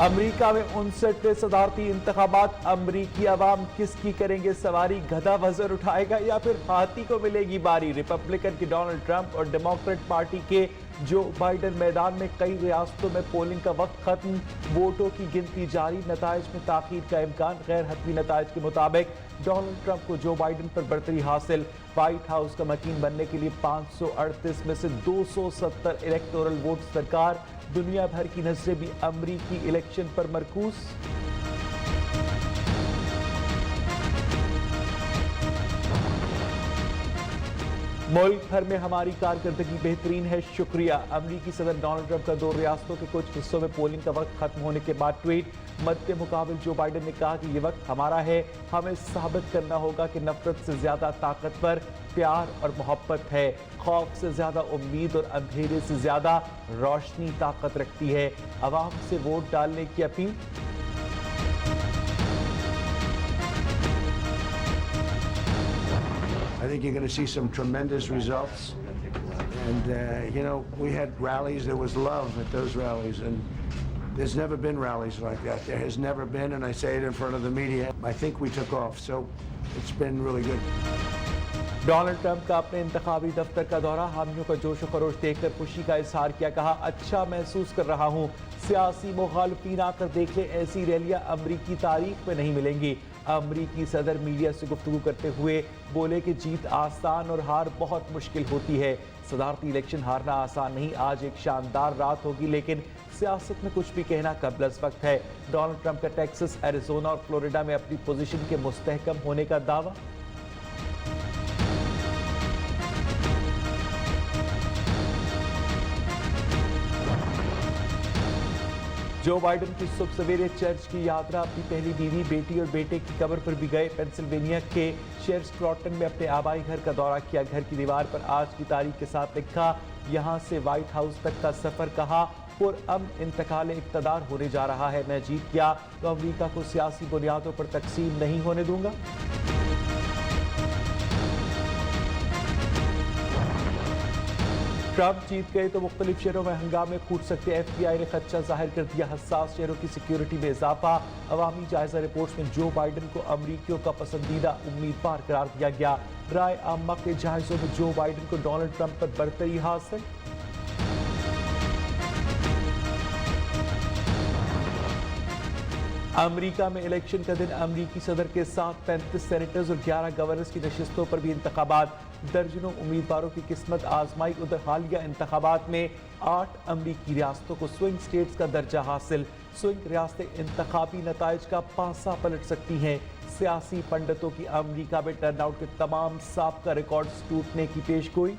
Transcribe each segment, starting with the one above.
America में 59वें सदारती इंतखाबात, अमरीकी अवाम किसकी करेंगे सवारी? गधा वजन उठाएगा या फिर हाथी को मिलेगी बारी? रिपब्लिकन के डोनाल्ड ट्रंप और डेमोक्रेट पार्टी के जो बाइडेन मैदान में। कई रियासतों में पोलिंग का वक्त खत्म, वोटों की गिनती जारी, नताइज में ताखीर का इम्कान। गैर हतमी नताइज के मुताबिक डोनाल्ड ट्रंप को जो बाइडेन पर बढ़तरी हासिल। व्हाइट हाउस का मकीन बनने के लिए 538 में से 270 इलेक्टोरल वोट सरकार। दुनिया भर की नजरें भी अमरीकी इलेक्शन पर मरकूज। मुल्क भर में हमारी कारकर्दगी बेहतरीन है, शुक्रिया। अमरीकी सदर डोनाल्ड ट्रंप का 2 रियासतों के कुछ हिस्सों में पोलिंग का वक्त खत्म होने के बाद ट्वीट। मद्दे मुकाबिल जो बाइडेन ने कहा कि ये वक्त हमारा है, हमें साबित करना होगा कि नफरत से ज्यादा ताकतवर प्यार और मोहब्बत है, खौफ से ज्यादा उम्मीद और अंधेरे से ज्यादा रोशनी ताकत रखती है। अवाम से वोट डालने की appeal. I think you're going to see some tremendous results. And, you know, we had rallies. There was love at those rallies. And there's never been rallies like that. There has never been. And I say it in front of the media. I think we took off. So it's been really good. Donald Trump का अपने इंतखाबी दफ्तर का दौरा, हामियों का जोश खरोश देखकर खुशी का इजहार किया। कहा, अच्छा महसूस कर रहा हूँ। सियासी मुखालफीन आकर देख ले, ऐसी रैलियां अमरीकी तारीख में नहीं मिलेंगी। अमरीकी सदर मीडिया से गुफ्तगू करते हुए बोले कि जीत आसान और हार बहुत मुश्किल होती है। सदारती इलेक्शन हारना आसान नहीं। आज एक शानदार रात होगी, लेकिन सियासत में कुछ भी कहना कबल अज़ वक्त है। डोनाल्ड ट्रंप का टेक्सास, एरिजोना और फ्लोरिडा में अपनी पोजीशन के मुस्तहकम होने का दावा। जो बाइडेन की सुबह सवेरे चर्च की यात्रा, अपनी पहली बीवी, बेटी और बेटे की कब्र पर भी गए। पेंसिल्वेनिया के शेर स्क्रॉटन में अपने आबाई घर का दौरा किया। घर की दीवार पर आज की तारीख के साथ लिखा, यहां से व्हाइट हाउस तक का सफर। कहा, पुरअमन इंतकाल इक़्तिदार होने जा रहा है। मैं जीत गया तो अमेरिका को सियासी बुनियादों पर तकसीम नहीं होने दूंगा। ट्रंप जीत गए तो मुख्तलिफ शहरों में हंगामे फूट सकते। FBI ने खदशा जाहिर कर दिया, हसास शहरों की सिक्योरिटी में इजाफा। अवामी जायजा रिपोर्ट में जो बाइडेन को अमरीकियों का पसंदीदा उम्मीदवार करार दिया गया। राय आमा के जायजों में जो बाइडेन को डोनाल्ड ट्रंप पर बढ़तरी हासिल। अमेरिका में इलेक्शन का दिन, अमरीकी सदर के साथ 35 सेनेटर्स और 11 गवर्नर्स की नशिस्तों पर भी इंतखाबात। दर्जनों उम्मीदवारों की किस्मत आजमाई। उधर हालिया इंतखाबात में 8 अमरीकी रियासतों को स्विंग स्टेट्स का दर्जा हासिल। स्विंग रियासतें इंतखाबी नताइज का पासा पलट सकती हैं। सियासी पंडितों की अमरीका में टर्नआउट के तमाम साबका रिकॉर्ड्स टूटने की पेशगोई।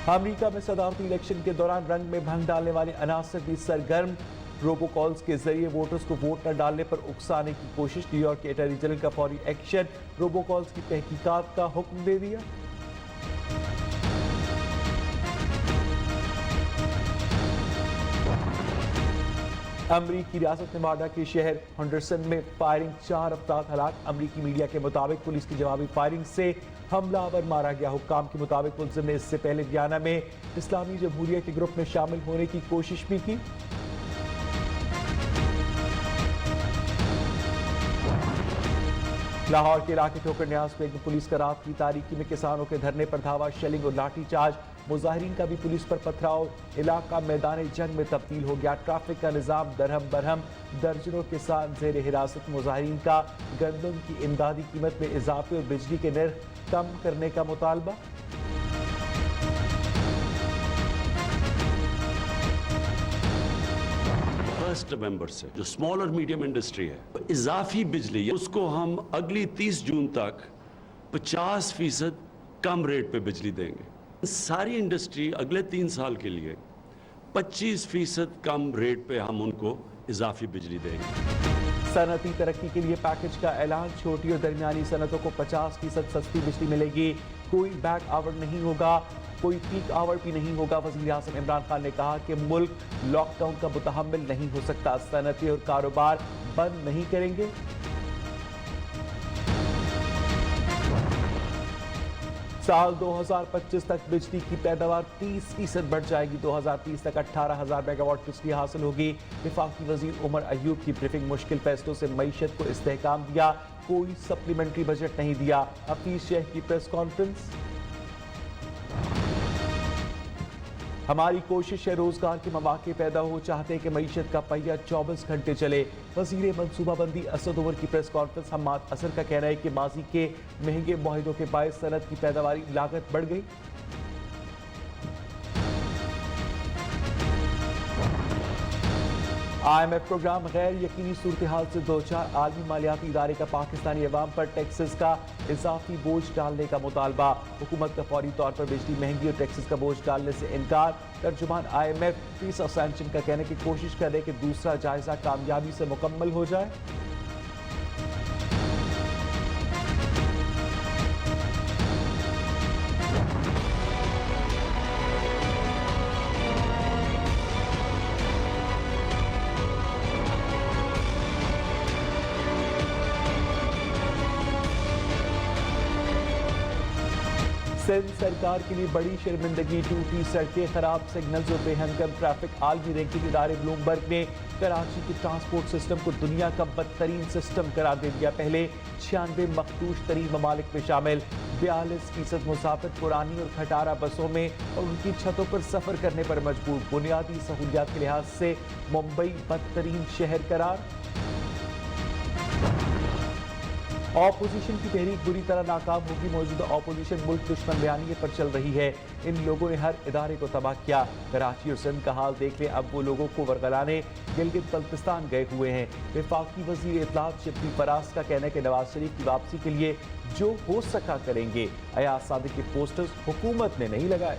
अमेरिका में सदारती इलेक्शन के दौरान रंग में भंग डालने वाले अनासर भी सरगर्म। रोबोकॉल्स के जरिए वोटर्स को वोट न डालने पर उकसाने की कोशिश। न्यूयॉर्क के अटॉर्नी जनरल का फौरी एक्शन, रोबोकॉल्स की तहकीकात का हुक्म दे दिया। अमरीकी रियासत नेवाडा के शहर हेंडरसन में फायरिंग, 4 अफराद हलाक। अमरीकी मीडिया के मुताबिक पुलिस की जवाबी फायरिंग से हमलावर मारा गया। हुक्काम के मुताबिक मुलजिम ने इससे पहले वियना में इस्लामी जमहूरिया के ग्रुप में शामिल होने की कोशिश भी की। लाहौर के इलाके ठोकर न्याज बेग में पुलिस का रात की तारीकी में किसानों के धरने पर धावा, शेलिंग और लाठीचार्ज। मुजाहिरीन का भी पुलिस पर पथराव। इलाका मैदान जंग में तब्दील हो गया। ट्रैफिक का निजाम दरहम बरहम। दर्जनों किसान जेर हिरासत। मुजाहिरीन का गंदम की इमदादी कीमत में इजाफे और बिजली के नर्ख कम करने का मुतालबा। 1 नवंबर से जो स्मॉल और मीडियम इंडस्ट्री है, इजाफी बिजली उसको हम अगली 30 जून तक 50% कम रेट पे बिजली देंगे। सारी इंडस्ट्री अगले 3 साल के लिए 25% कम रेट पे हम उनको इजाफी बिजली देंगे। सनती तरक्की के लिए पैकेज का ऐलान। छोटी और दरमियानी सनतों को 50% सस्ती बिजली मिलेगी। कोई बैक आवर नहीं होगा, कोई पीक आवर भी नहीं होगा। वज़ीर आज़म इमरान खान ने कहा कि मुल्क लॉकडाउन का मुतहम्मिल नहीं हो सकता। सनतें और कारोबार बंद नहीं करेंगे। साल 2025 तक बिजली की पैदावार 30% बढ़ जाएगी। 2030 तक 18,000 मेगावाट बिजली हासिल होगी। वफाकी वजीर उमर अयूब की ब्रीफिंग। मुश्किल फैसलों से मईशत को इस्तेहकाम दिया, कोई सप्लीमेंट्री बजट नहीं दिया। हफीज शेख की प्रेस कॉन्फ्रेंस। हमारी कोशिश है रोजगार के मौके पैदा हो, चाहते कि मईशत का पहिया 24 घंटे चले। वजीर मनसूबाबंदी असद उमर की प्रेस कॉन्फ्रेंस। हम्माद असर का कहना है कि माजी के महंगे मुआहिदों के बायस सनत की पैदावारी लागत बढ़ गई। IMF प्रोग्राम गैर यकीनी सूरत हाल से दो चार। आलमी मालियाती इदारे का पाकिस्तानी अवाम पर टैक्सेस का इजाफी बोझ डालने का मुतालबा। हुकूमत का फौरी तौर पर बिजली महंगी और टैक्सेस का बोझ डालने से इनकार। तर्जुमान IMF पीस असैंशन का कहना है कि कोशिश करें कि दूसरा जायजा कामयाबी से मुकम्मल हो जाए। सिंध सरकार के लिए बड़ी शर्मिंदगी। टूटी सड़कें, खराब सिग्नल्स और बेहंगम ट्रैफिक। आलमी रैंकिंग इदारे ब्लूमबर्ग ने कराची के ट्रांसपोर्ट सिस्टम को दुनिया का बदतरीन सिस्टम करार दे दिया। पहले 96 मखदूश तरीन ममालिक में शामिल। 42% मुसाफिर पुरानी और खटारा बसों में और उनकी छतों पर सफर करने पर मजबूर। बुनियादी सहूलियात के लिहाज से मुंबई बदतरीन शहर करार। ऑपोजिशन की तहरीक बुरी तरह नाकाम होगी। मौजूदा ऑपोजिशन मुल्क दुश्मन बयानी पर चल रही है। इन लोगों ने हर इदारे को तबाह किया। कराची और सिंध का हाल देख लें। अब वो लोगों को वरगलाने गिलगित बल्तिस्तान गए हुए हैं। वफाकी वजीर इत्तलात शिबली फराज का कहना है कि नवाज शरीफ की वापसी के लिए जो हो सका करेंगे। अयाज सादिक के पोस्टर्स हुकूमत ने नहीं लगाए।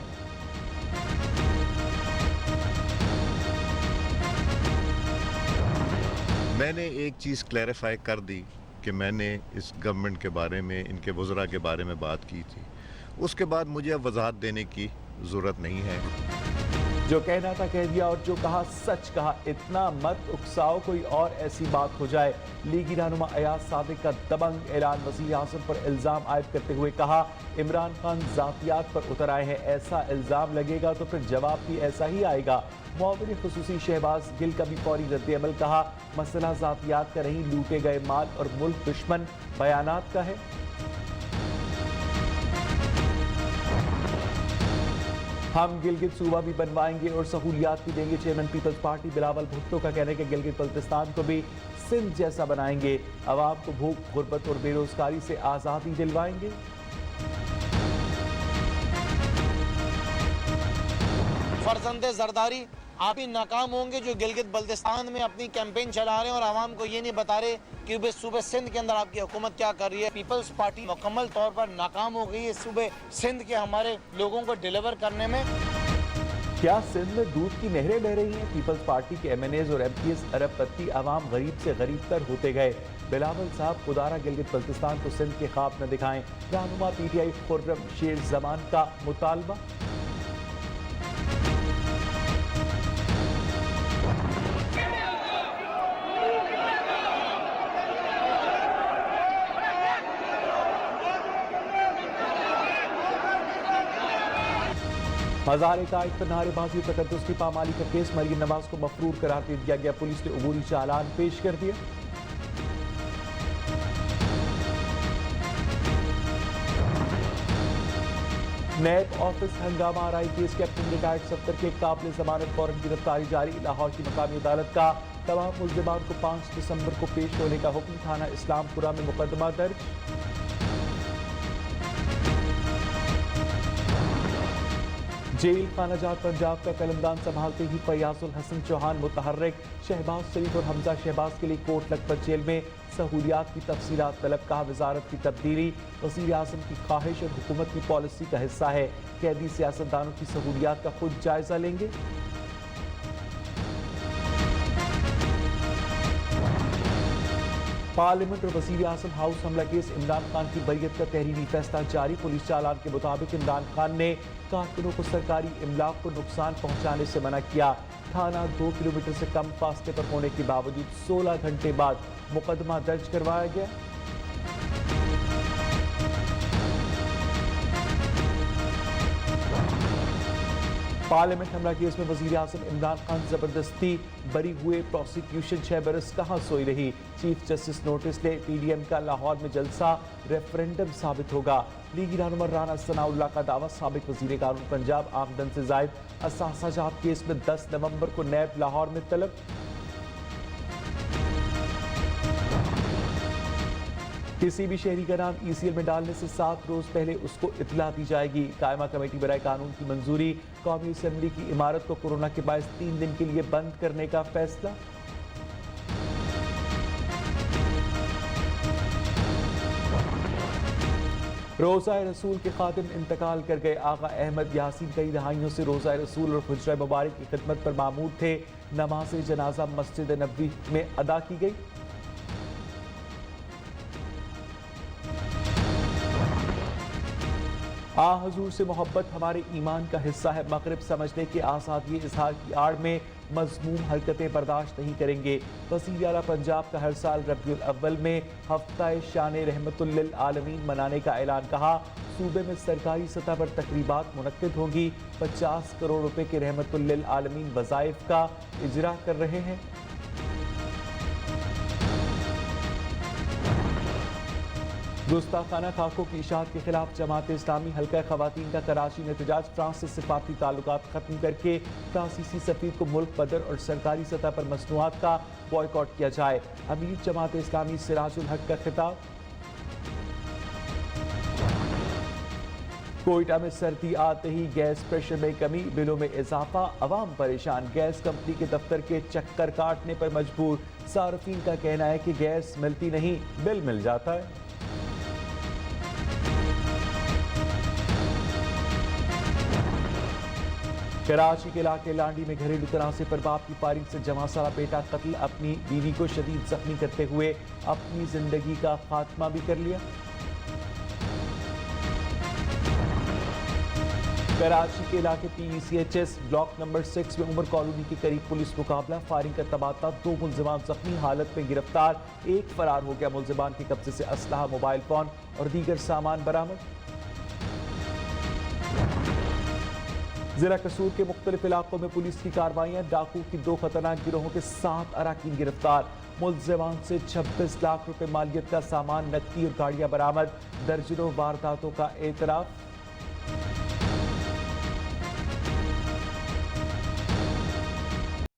मैंने एक चीज़ क्लैरिफाई कर दी कि मैंने इस गवर्नमेंट के बारे में, इनके वज़रा के बारे में बात की थी। उसके बाद मुझे अब वजाहत देने की ज़रूरत नहीं है। जो कहना था कह दिया और जो कहा सच कहा। इतना मत उकसाओ कोई और ऐसी बात हो जाए। लीगी रहनुमा अयाज सादिक का दबंग ऐलान। वज़ीर आज़म पर इल्ज़ाम आयद करते हुए कहा, इमरान खान ज़ातियात पर उतर आए हैं। ऐसा इल्ज़ाम लगेगा तो फिर जवाब भी ऐसा ही आएगा। मुआविन खुसूसी शहबाज गिल का भी फौरी रद्द-ए-अमल। कहा, मसला ज़ातियात का नहीं, लूटे गए माल और मुल्क दुश्मन बयानात का है। हम गिलगित सूबा भी बनवाएंगे और सहूलियात भी देंगे। Chairman Peoples Party Bilawal Bhutto का कहना है कि गिलगित बल्तिस्तान को भी सिंध जैसा बनाएंगे। अवाम को भूख, गुर्बत और बेरोजगारी से आज़ादी दिलवाएंगे। फर्जंदे जरदारी आप ही नाकाम होंगे जो गिलगित बल्तिस्तान में अपनी कैंपेन चला रहे हैं और आवाम को ये नहीं बता रहे कि सूबे सिंध के अंदर आपकी हुकूमत क्या कर रही है। पीपल्स पार्टी मुकम्मल तौर पर नाकाम हो गई है सूबे सिंध के हमारे लोगों को डिलीवर करने में। क्या सिंध में दूध की नहरें बह रही हैं? पीपल्स पार्टी के MNAs और MPs अरबपति अवाम गरीब से गरीब तर होते गए। बिलावल साहब खुदारा गिलगित बल्तिस्तान को सिंध के ख्वाब न दिखाएं। रहनुमा PTI खुर्रम शेर जमान का मुतालबा। हजारे कायद पर नारेबाजी और तकद्दुस की पामाली का केस। मरियम नवाज को मफरूर करार दे दिया गया। पुलिस ने अबूरी चालान पेश कर दिया। नैब ऑफिस हंगामा। RI case captain retired Safdar के काबिल जमानत वारंट गिरफ्तारी जारी। लाहौर की मकामी अदालत का तमाम मुल्जिमान को 5 दिसंबर को पेश होने का हुक्म। थाना इस्लामपुरा में मुकदमा दर्ज। जेल खानाजात पंजाब का कलमदान संभालते ही फयाजुल हसन चौहान मुतहर्रिक। शहबाज शरीफ और हमजा शहबाज के लिए कोट लखपत जेल में सहूलियात की तफसीलात तलब। कहा, वजारत की तब्दीली वज़ीर आज़म की ख्वाहिश और हुकूमत की पॉलिसी का हिस्सा है। कैदी सियासतदानों की सहूलियात का खुद जायजा लेंगे। पार्लियामेंट और वज़ीर आज़म हाउस हमला केस। इमरान खान की बरियत का तहरीरी फैसला जारी। पुलिस चालान के मुताबिक इमरान खान ने कारकुनों को सरकारी इमलाक को नुकसान पहुंचाने से मना किया। थाना 2 किलोमीटर से कम फासले पर होने के बावजूद 16 घंटे बाद मुकदमा दर्ज करवाया गया। पार्लियामेंट हमला केस में वजीर आजम इमरान खान जबरदस्ती बरी हुए, प्रोसिक्यूशन 6 बरस कहां सोई रही। चीफ जस्टिस नोटिस ले, पीडीएम का लाहौर में जलसा रेफरेंडम साबित होगा। लीगी रहनुमा राना सनाउल्लाह का दावा, साबिक वजीर कानून पंजाब आमदन से जायद असासा जात केस में 10 नवंबर को नैब लाहौर में तलब। किसी भी शहरी का नाम ईसीएल में डालने से 7 रोज पहले उसको इतला दी जाएगी। कायमा कमेटी बराए कानून की मंजूरी। कौमी असेंबली की इमारत को कोरोना के बायस 3 दिन के लिए बंद करने का फैसला। रोज़ा रसूल के खातिम इंतकाल कर गए। आगा अहमद यासीन कई दहाइयों से रोज़ा रसूल और हुजरा मुबारक की खिदमत पर मामूर थे। नमाज जनाजा मस्जिद नबवी में अदा की गई। हजूर से मोहब्बत हमारे ईमान का हिस्सा है। मगरिब समझने के आज़ादी इजहार की आड़ में मज़मूम हरकतें बर्दाश्त नहीं करेंगे। वज़ीर आला पंजाब का हर साल रबीउल अव्वल में हफ्ता शान रहमतुल लिल आलमीन मनाने का ऐलान। कहा, सूबे में सरकारी सतह पर तकरीबात मुनक्किद होंगी। 50 करोड़ रुपए के रहमतुल लिल आलमीन वज़ाइफ का इजरा कर रहे हैं। गुस्ताखाना खाकों की इशाअत के खिलाफ जमात इस्लामी हल्का खवातीन का कराची में एहतजाज। फ्रांस से सिफारती ताल्लुकात खत्म करके फ्रांसीसी सफीर को मुल्क बदर और सरकारी सतह पर मसनूआत का बॉयकॉट किया जाए। अमीर जमात इस्लामी सिराजुल हक का खिताब। कोयटा में सर्दी आते ही गैस प्रेशर में कमी, बिलों में इजाफा, अवाम परेशान। गैस कंपनी के दफ्तर के चक्कर काटने पर मजबूर। सार्फिन का कहना है कि गैस मिलती नहीं, बिल मिल जाता है। कराची के इलाके लांडी में घरेलू तनाज़े पर बाप की फायरिंग से जमा सारा बेटा कत्ल। अपनी बीवी को शदीद जख्मी करते हुए अपनी जिंदगी का खात्मा भी कर लिया। कराची के इलाके PECHS ब्लॉक नंबर 6 में उमर कॉलोनी के करीब पुलिस मुकाबला। फायरिंग का तबादला, 2 मुल्जिमान जख्मी, हालत में गिरफ्तार, 1 फरार हो गया। मुल्जिमान के कब्जे से असलहा, मोबाइल फोन और दीगर सामान बरामद। जिला कसूर के मुख्तलिफ इलाकों में पुलिस की कार्रवाइयां। डाकू की 2 खतरनाक गिरोहों के 7 अराकीन गिरफ्तार। मुल्जिमान से 26 लाख रुपए मालियत का सामान, नकदी और गाड़ियां बरामद। दर्जनों वारदातों का एतराफ।